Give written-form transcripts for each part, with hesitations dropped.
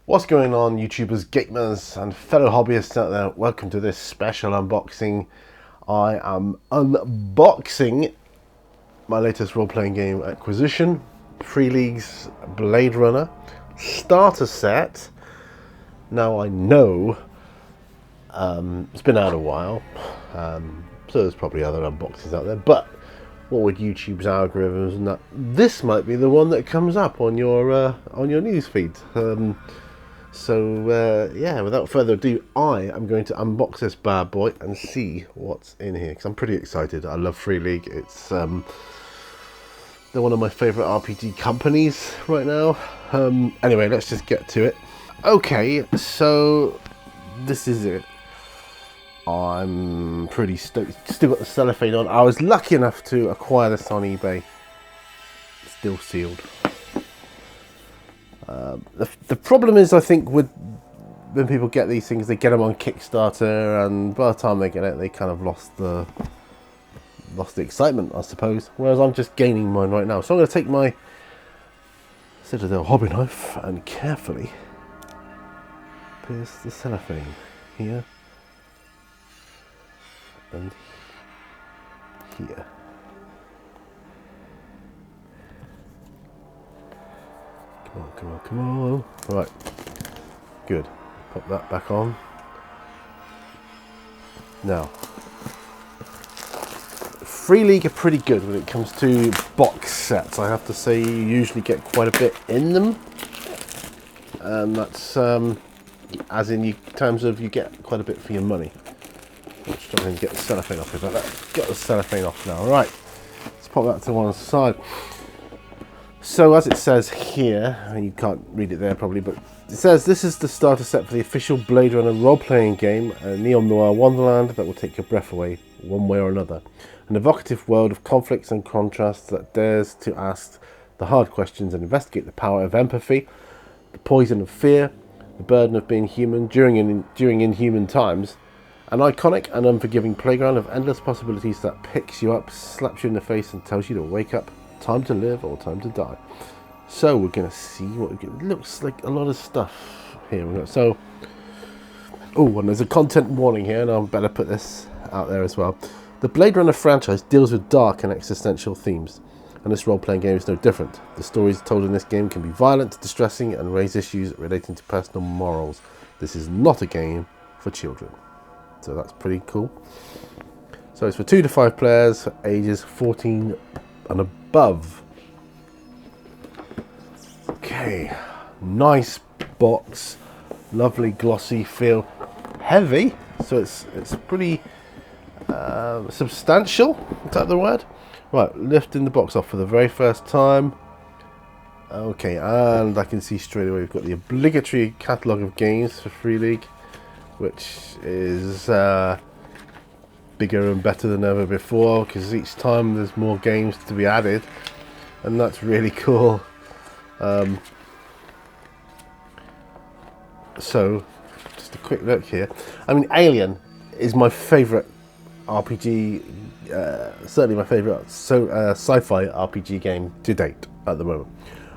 What's going on, YouTubers, gamers and fellow hobbyists out there? Welcome to this special unboxing. I am unboxing my latest role-playing game acquisition, Free League's Blade Runner starter set. Now I know it's been out a while, so there's probably other unboxings out there, but what would YouTube's algorithms and that, this might be the one that comes up on your news feed. Yeah, without further ado, I am going to unbox this bad boy and see what's in here, because I'm pretty excited. I love Free League. It's they're one of my favorite RPG companies right now. Anyway, let's just get to it. Okay, so this is it. I'm pretty stoked. Still got the cellophane on. I was lucky enough to acquire this on eBay. Still sealed. The problem is, I think, with when people get these things, they get them on Kickstarter, and by the time they get it, they kind of lost the excitement, I suppose. Whereas I'm just gaining mine right now. So I'm going to take my Citadel hobby knife and carefully pierce the cellophane here and here. Come on, come on, come on. Right, good. Pop that back on. Now, Free League are pretty good when it comes to box sets. I have to say, you usually get quite a bit in them. And that's, as in terms of you get quite a bit for your money. I'm just trying to get the cellophane off here, but got the cellophane off now. Right, let's pop that to one side. So as it says here, and you can't read it there probably, but it says this is the starter set for the official Blade Runner role-playing game, a neo-noir wonderland that will take your breath away one way or another. An evocative world of conflicts and contrasts that dares to ask the hard questions and investigate the power of empathy, the poison of fear, the burden of being human during inhuman times. An iconic and unforgiving playground of endless possibilities that picks you up, slaps you in the face and tells you to wake up. Time to live or time to die. So we're going to see what it looks like. A lot of stuff here. So, oh, and there's a content warning here, and I better put this out there as well. The Blade Runner franchise deals with dark and existential themes, and this role-playing game is no different. The stories told in this game can be violent, distressing, and raise issues relating to personal morals. This is not a game for children. So that's pretty cool. So it's for 2 to 5 players, ages 14 and above. Okay, nice box, lovely glossy feel, heavy, so it's pretty substantial. Is that the word? Right, lifting the box off for the very first time. Okay, and I can see straight away we've got the obligatory catalogue of games for Free League, which is bigger and better than ever before, because each time there's more games to be added, and that's really cool. So just a quick look here. I mean, Alien is my favourite RPG, certainly my favourite sci-fi RPG game to date at the moment.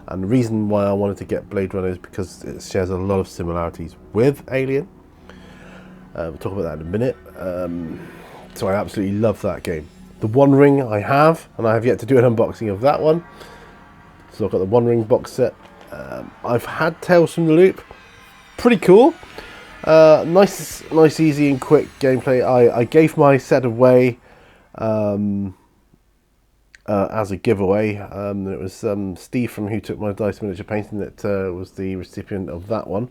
And the reason why I wanted to get Blade Runner is because it shares a lot of similarities with Alien. We'll talk about that in a minute. So I absolutely love that game. The One Ring I have, and I have yet to do an unboxing of that one. So I've got the One Ring box set. I've had Tales from the Loop. Pretty cool. Nice, easy and quick gameplay. I gave my set away as a giveaway. It was Steve from Who Took My Dice Miniature Painting that was the recipient of that one.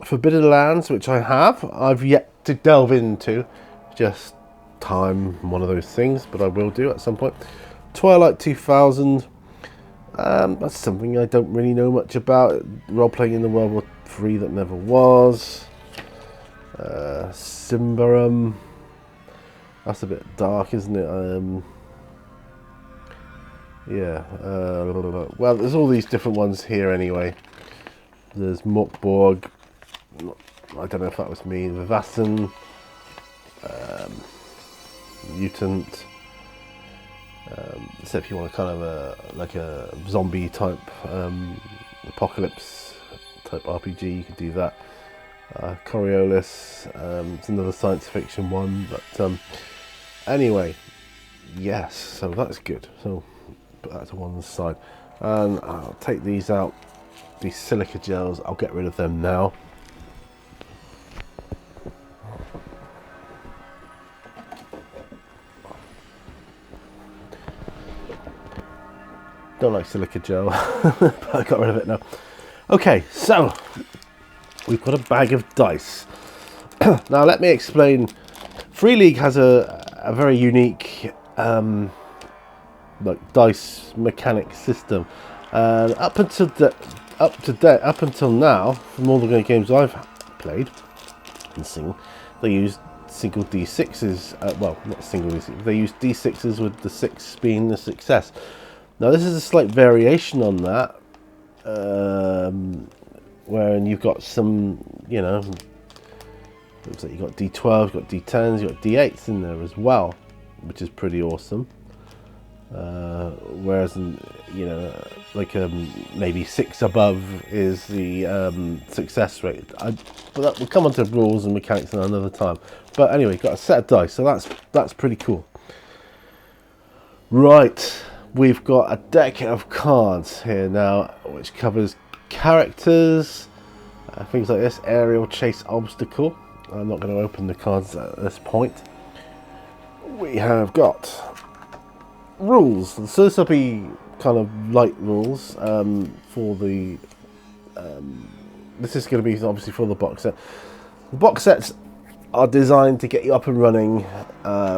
Forbidden Lands, which I've yet to delve into. Just time, one of those things, but I will do at some point. Twilight 2000. That's something I don't really know much about. Role-playing in the World War III that never was. Symbarum. That's a bit dark, isn't it? Yeah. Well, there's all these different ones here anyway. There's Morkborg. I don't know if that was me. Vivasson. Mutant. So if you want a kind of like a zombie type apocalypse type RPG, you could do that. Coriolis, it's another science fiction one, but anyway, yes, so that's good. So put that to one side, and I'll take these out. These silica gels, I'll get rid of them now. Don't like silica gel, but I got rid of it now. Okay, so we've got a bag of dice. Now let me explain. Free League has a very unique like dice mechanic system. Up until now, from all the games I've played and seen, they use single D6s. Well, not single D6. They use D6s with the 6 being the success. Now this is a slight variation on that, wherein you've got some, you know, looks like you've got D12, you've got D10s, you've got D8s in there as well, which is pretty awesome. Whereas, you know, like maybe 6 above is the success rate. But that, we'll come on to rules and mechanics another time. But anyway, got a set of dice, so that's pretty cool. Right. We've got a deck of cards here now, which covers characters, things like this, aerial, chase, obstacle. I'm not going to open the cards at this point. We have got rules. So this will be kind of light rules for the... this is going to be obviously for the box set. The box sets are designed to get you up and running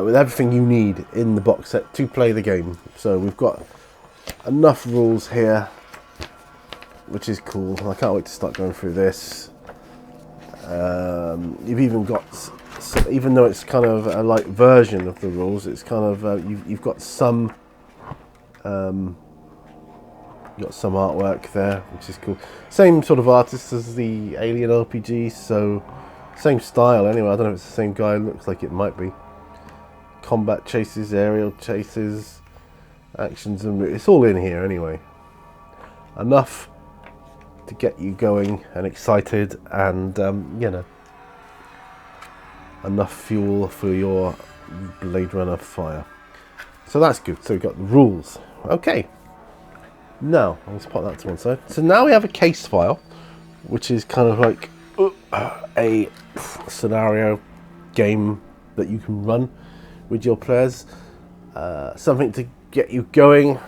with everything you need in the box set to play the game. So we've got enough rules here, which is cool. I can't wait to start going through this. You've even got, even though it's kind of a light version of the rules, it's kind of you've got some artwork there, which is cool. Same sort of artist as the Alien RPG, so same style anyway. I don't know if it's the same guy. It looks like it might be. Combat chases, aerial chases, actions, and it's all in here anyway. Enough to get you going and excited, and you know, enough fuel for your Blade Runner fire. So that's good. So we've got the rules. Okay. Now let's put that to one side. So now we have a case file, which is kind of like a scenario game that you can run with your players, something to get you going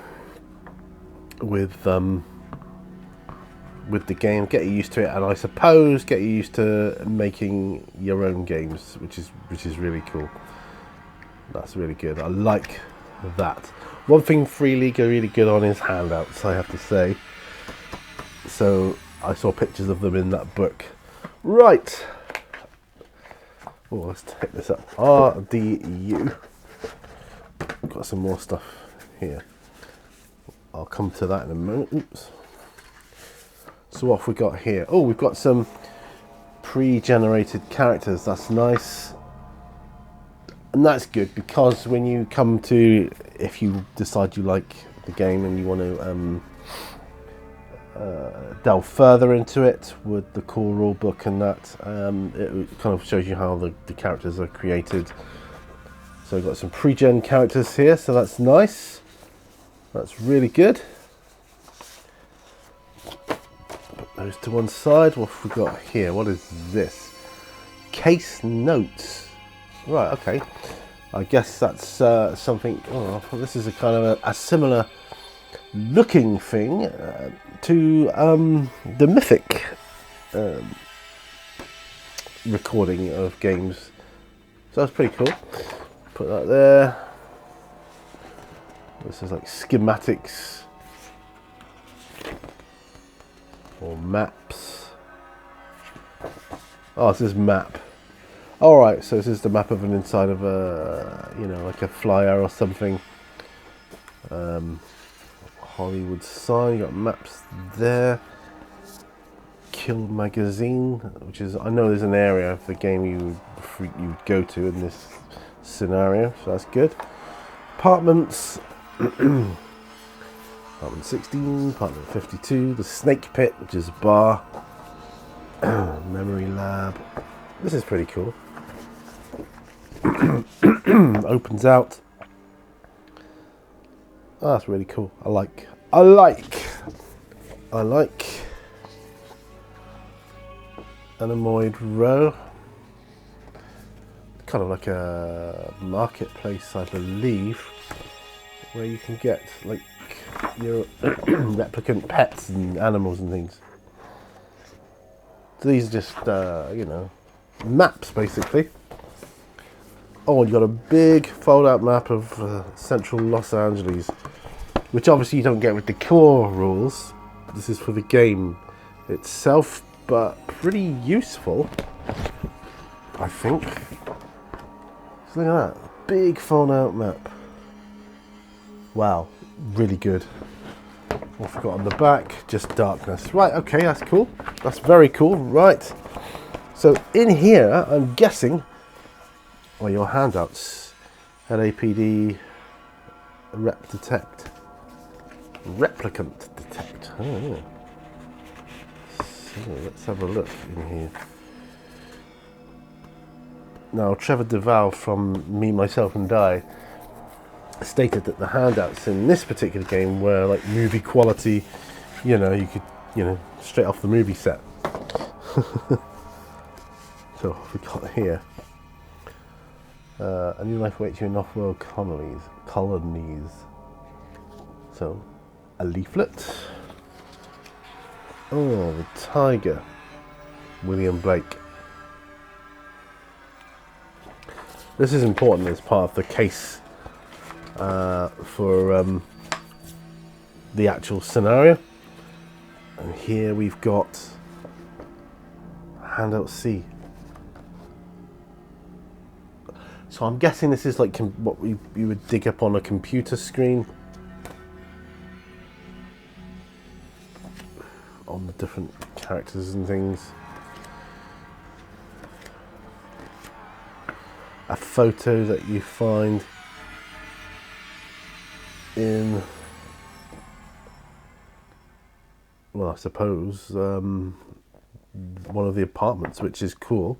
with the game, get you used to it, and I suppose get you used to making your own games, which is really cool. That's really good. I like that. One thing Free League are really good on is handouts, I have to say. So I saw pictures of them in that book. Right. Oh, let's take this up. RDU. Got some more stuff here. I'll come to that in a moment. Oops. So what have we got here? Oh, we've got some pre-generated characters. That's nice. And that's good, because when you come to, if you decide you like the game and you want to delve further into it with the core rule book and that, it kind of shows you how the characters are created. So we've got some pre-gen characters here, so that's nice. That's really good. Put those to one side. What have we got here? What is this? Case notes. Right, okay. I guess that's something. Oh, this is a kind of a similar looking thing to the Mythic recording of games. So that's pretty cool. Put that there. This is like schematics or maps. Oh, this is map. Alright, so this is the map of an inside of a, you know, like a flyer or something. Hollywood sign, you got maps there. Kill magazine, which is, I know there's an area of the game you would go to in this scenario, so that's good. Apartments. Apartment 16, apartment 52, the snake pit, which is a bar. Memory lab. This is pretty cool. Opens out. Oh, that's really cool. I like Anemoid row. Kind of like a marketplace, I believe, where you can get like your replicant pets and animals and things. So these are just, you know, maps basically. Oh, you got a big fold-out map of central Los Angeles, which obviously you don't get with the core rules. This is for the game itself, but pretty useful, I think. So look at that, big fold-out map. Wow, really good. What have we got on the back? Just darkness. Right, okay, that's cool. That's very cool. Right. So in here, I'm guessing, are your handouts. LAPD replicant detect. Oh, yeah. So let's have a look in here. Now, Trevor Duval from Me, Myself and Die stated that the handouts in this particular game were like movie quality. You know, you could, you know, straight off the movie set. So what we got here? A new life awaits you in off-world colonies. So, a leaflet. Oh, the tiger. William Blake. This is important as part of the case for the actual scenario. And here we've got Handout C. So I'm guessing this is like what you would dig up on a computer screen. On the different characters and things. A photo that you find in, well, I suppose, one of the apartments, which is cool.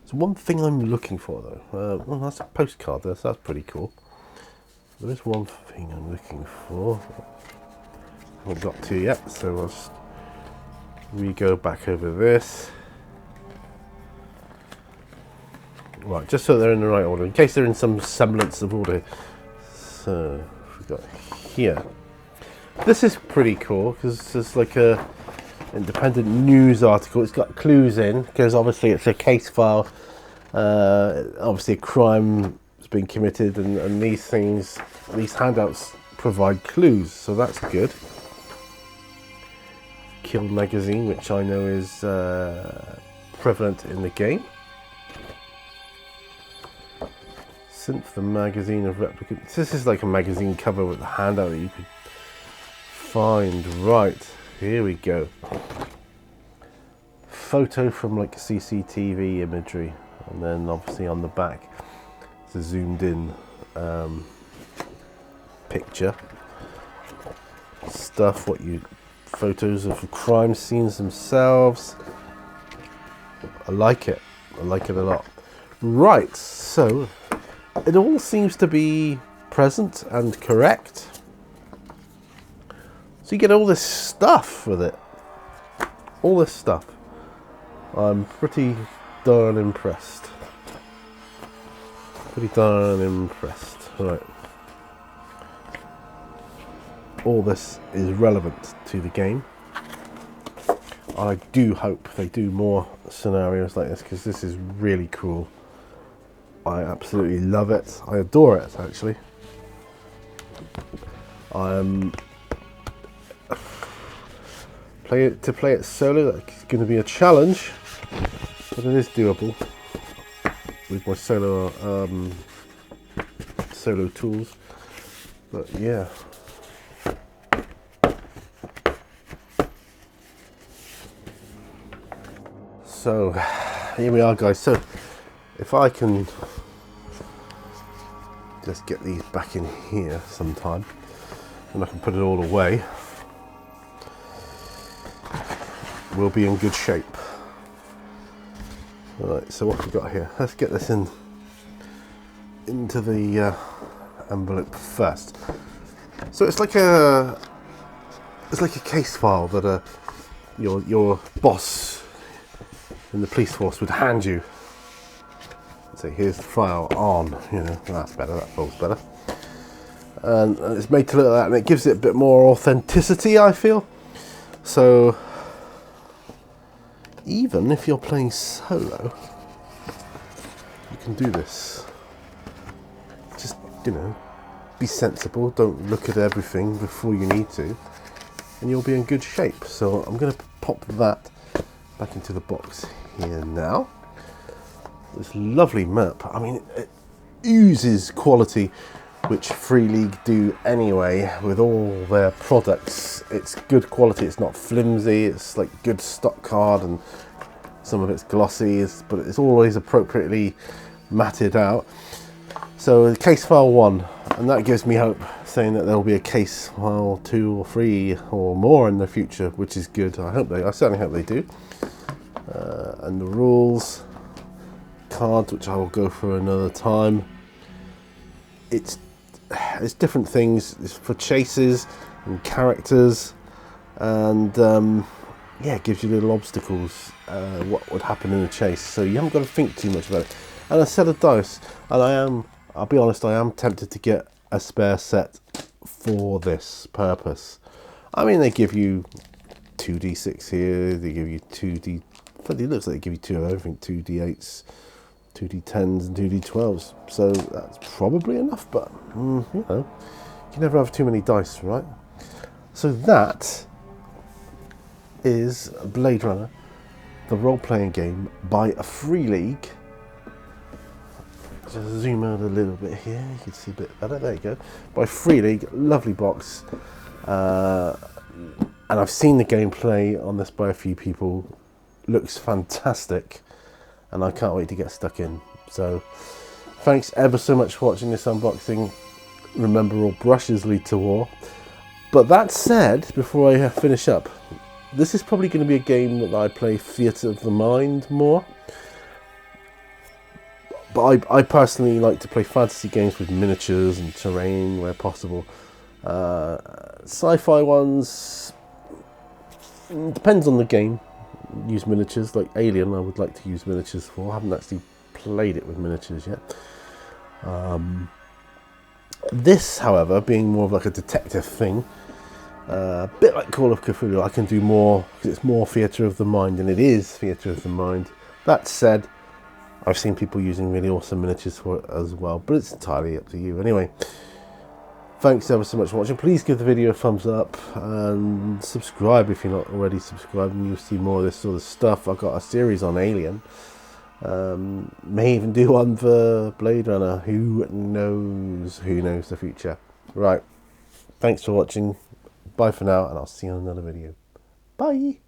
So one thing I'm looking for though, well, that's a postcard there, so that's pretty cool. There is one thing I'm looking for. I haven't got to yet, so I'll just re-go back over this. Right, just so they're in the right order, in case they're in some semblance of order. So, we've got here. This is pretty cool, because there's like a independent news article. It's got clues in, because obviously it's a case file. Obviously a crime has been committed, and these things, these handouts provide clues, so that's good. Kill magazine, which I know is prevalent in the game. Synth, the magazine of replicants. This is like a magazine cover with a handout that you could find. Right, here we go. Photo from like CCTV imagery, and then obviously on the back it's a zoomed in picture. Stuff, photos of crime scenes themselves. I like it. I like it a lot. Right, so it all seems to be present and correct. So you get all this stuff with it. All this stuff. I'm pretty darn impressed. Pretty darn impressed. Right. All this is relevant to the game. I do hope they do more scenarios like this, because this is really cool. I absolutely love it. I adore it, actually. To play it solo, that's going to be a challenge, but it is doable with my solo tools. But yeah. So here we are, guys. So if I can just get these back in here sometime, and I can put it all away. we'll be in good shape. Alright, so what we've got here, let's get this into the envelope first. So it's like a case file that your boss in the police force would hand you. Say, here's the file on, you know, that's better, that feels better. And it's made to look like that, and it gives it a bit more authenticity, I feel. So even if you're playing solo, you can do this. Just, you know, be sensible, don't look at everything before you need to, and you'll be in good shape. So I'm going to pop that back into the box here now. This lovely map, I mean, it oozes quality, which Free League do anyway with all their products. It's good quality, it's not flimsy, it's like good stock card, and some of it's glossy, but it's always appropriately matted out. So case file 1, and that gives me hope, saying that there'll be a case file 2 or 3 or more in the future, which is good. I certainly hope they do. And the rules cards, which I will go for another time. It's different things. It's for chases and characters, and yeah, it gives you little obstacles, what would happen in a chase, so you haven't got to think too much about it. And a set of dice, and I'll be honest, I am tempted to get a spare set for this purpose. I mean, they give you 2d6 here, they give you 2d, but it looks like they give you 2 of everything, 2d8s, 2d10s and 2d12s, so that's probably enough, but you know, you can never have too many dice, right? So that is Blade Runner, the role-playing game by a Free League. Just zoom out a little bit here, you can see a bit better, there you go. By Free League, lovely box, and I've seen the gameplay on this by a few people, looks fantastic, and I can't wait to get stuck in. So thanks ever so much for watching this unboxing. Remember, all brushes lead to war. But that said, before I finish up, this is probably going to be a game that I play Theatre of the Mind more. But I personally like to play fantasy games with miniatures and terrain where possible. Sci-fi ones, depends on the game. Use miniatures, like Alien I would like to use miniatures for. I haven't actually played it with miniatures yet. This, however, being more of like a detective thing, a bit like Call of Cthulhu, I can do more because it's more Theatre of the Mind, and it is Theatre of the Mind. That said, I've seen people using really awesome miniatures for it as well, but it's entirely up to you. Anyway, thanks ever so much for watching. Please give the video a thumbs up and subscribe if you're not already subscribed, and you'll see more of this sort of stuff. I've got a series on Alien. May even do one for Blade Runner. Who knows the future. Right, thanks for watching. Bye for now, and I'll see you in another video. Bye.